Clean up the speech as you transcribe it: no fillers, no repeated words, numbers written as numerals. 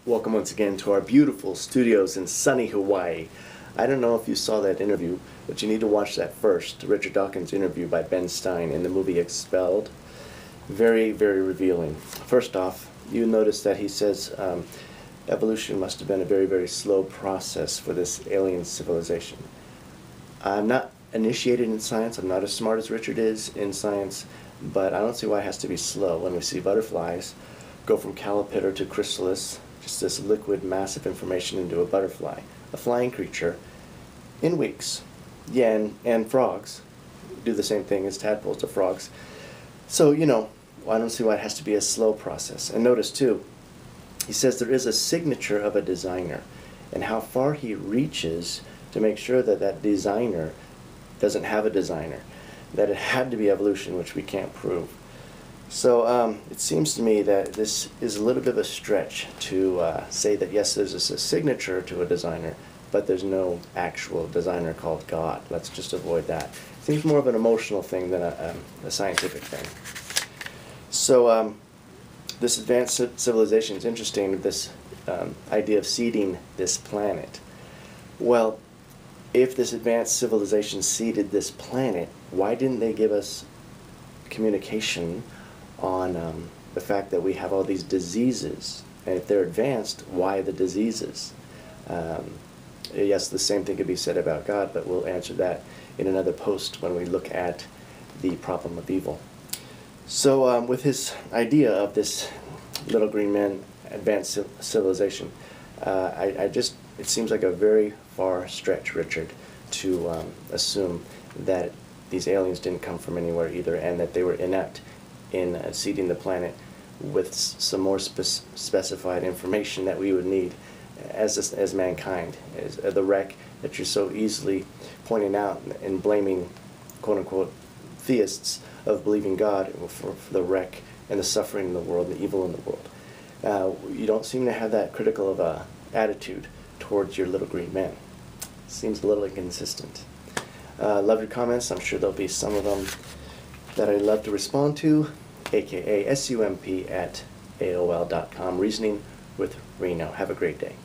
Welcome once again to our beautiful studios in sunny Hawaii. I don't know if you saw that interview, but you need to watch that first. Richard Dawkins' interview by Ben Stein in the movie Expelled. Very, very revealing. First off, you notice that he says evolution must have been a very, very slow process for this alien civilization. I'm not initiated in science. I'm not as smart as Richard is in science, but I don't see why it has to be slow. When we see butterflies go from caterpillar to chrysalis, just this liquid mass of information into a butterfly, a flying creature, in weeks. Yeah, and frogs do the same thing as tadpoles to frogs. So, I don't see why it has to be a slow process. And notice, too, he says there is a signature of a designer, and how far he reaches to make sure that that designer doesn't have a designer, that it had to be evolution, which we can't prove. So it seems to me that this is a little bit of a stretch to say that yes, there's a signature to a designer, but there's no actual designer called God. Let's just avoid that. It seems more of an emotional thing than a scientific thing. So this advanced civilization is interesting, this idea of seeding this planet. Well, if this advanced civilization seeded this planet, why didn't they give us communication on the fact that we have all these diseases? And if they're advanced, why the diseases? Yes, the same thing could be said about God, but we'll answer that in another post when we look at the problem of evil. So with his idea of this little green man advanced civilization, it seems like a very far stretch, Richard, to assume that these aliens didn't come from anywhere either, and that they were inept in seeding the planet with some more specified information that we would need as mankind, as the wreck that you're so easily pointing out and blaming, quote-unquote, theists of believing God for the wreck and the suffering in the world, the evil in the world. You don't seem to have that critical of a attitude towards your little green man. Seems a little inconsistent. Love your comments. I'm sure there'll be some of them that I'd love to respond to, aka sump@aol.com. Reasoning with Reno. Have a great day.